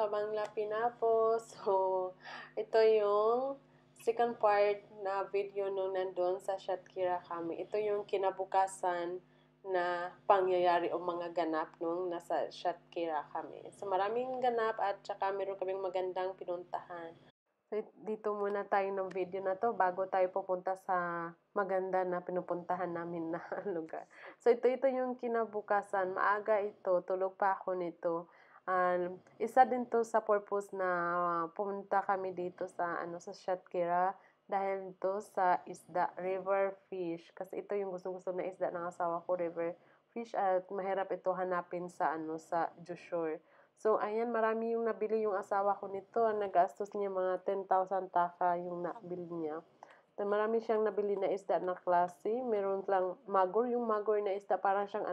kabangla Pinapo. So, ito yung second part na video nung nandun sa Shatkira kami. Ito yung kinabukasan na pangyayari o mga ganap nung nasa Shatkira kami. So, maraming ganap at saka meron kaming magandang pinuntahan. So, dito muna tayo ng video na to bago tayo pupunta sa maganda na pinupuntahan namin na lugar. So, ito yung kinabukasan. Maaga ito. Tulog pa ako nito. Isa din to sa purpose na pumunta kami dito sa sa Shatkira dahil to sa isda, river fish. Kasi ito yung gusto-gusto na isda ng asawa ko, river fish, at mahirap ito hanapin sa sa Joshore. So, ayan, marami yung nabili yung asawa ko nito. Nagastos niya mga 10,000 taka yung nabili niya. So, marami siyang nabili na isda na klase. Meron lang magor. Yung magor na isda, parang siyang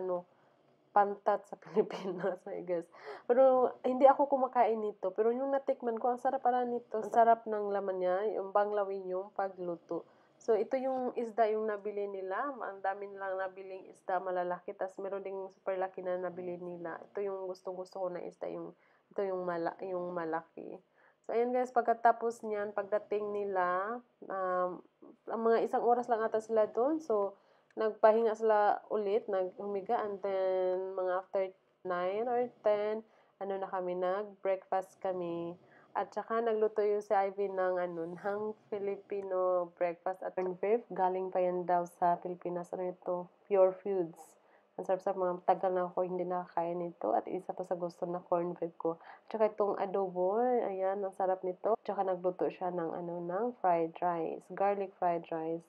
pantat sa Pilipinas, I guess. Pero, hindi ako kumakain nito. Pero yung natikman ko, ang sarap pala nito. Ang sarap ng laman niya, yung banglawin yung pagluto. So, ito yung isda yung nabili nila. Ang dami nilang nabiling isda malalaki. Tapos, meron ding super laki na nabili nila. Ito yung gustong-gusto ko na isda. Ito yung malaki. So, ayan guys, pagkatapos niyan, pagdating nila, ang mga isang oras lang ata sila doon. So, nagpahinga sila ulit, naghumiga, and then, mga after 9 or 10, na kami, nag-breakfast kami. At saka nagluto yung si Ivy ng ng Filipino breakfast at beef. Galing pa yan daw sa Pilipinas. Ito? Pure Foods. Ang sarap-sarap, mga tagal na ako hindi nakakain nito. At isa to sa gusto na corn beef ko. At saka itong adobo, ayan, ang sarap nito. At saka nagluto siya ng ng fried rice. Garlic fried rice.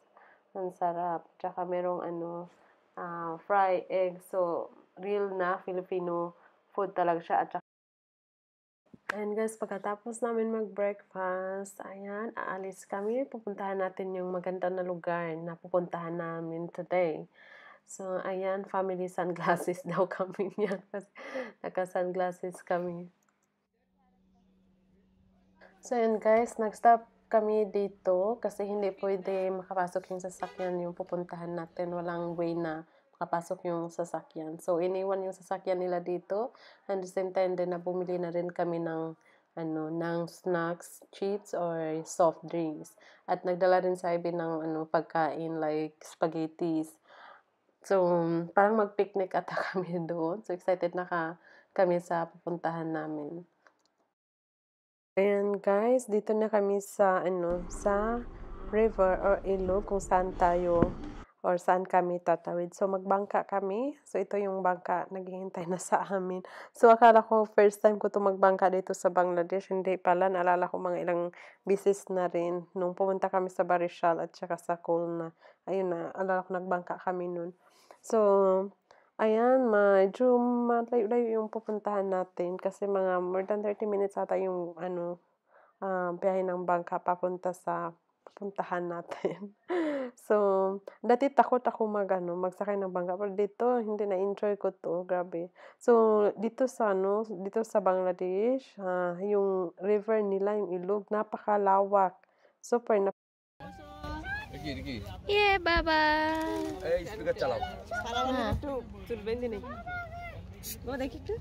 Ang sarap. At saka merong fried egg. So, real na Filipino food talaga siya. At saka and guys, pagkatapos namin mag-breakfast, ayan, aalis kami. Pupuntahan natin yung maganda na lugar na pupuntahan namin today. So, ayan, family sunglasses daw kami niyan. Kasi naka-sunglasses kami. So, ayan guys, nag-stop kami dito kasi hindi pwede makapasok yung sasakyan yung pupuntahan natin. Walang way na makapasok yung sasakyan. So, iniwan yung sasakyan nila dito. And the same time din na bumili na rin kami ng ng snacks, chips, or soft drinks. At nagdala rin sa Ivy ng pagkain like spaghettis. So, parang mag-picnic ata kami doon. So, excited na kami sa pupuntahan namin. Ayan guys, dito na kami sa sa river or ilog kung saan tayo or saan kami tatawid. So, magbangka kami. So, ito yung bangka. Naghihintay na sa amin. So, akala ko first time ko to magbangka dito sa Bangladesh. Hindi pala. Naalala ko mga ilang bisis na rin. Nung pumunta kami sa Barishal at saka sa Khulna. Ayun na. Alala ko nagbangka kami nun. So, ayan. Medyo malayo-layo yung pupuntahan natin. Kasi mga more than 30 minutes ata yung biyahe ng bangka papunta sa pupuntahan natin. So, dati takot ako magsakay ng bangka. Pero dito, hindi na-enjoy ko to. Grabe. So, dito sa Bangladesh, yung river nila, yung ilog, napakalawak. Super na. Yeah, baba. এই স্পিকার চালাও একটু চুলবেন দিনে দেখি একটু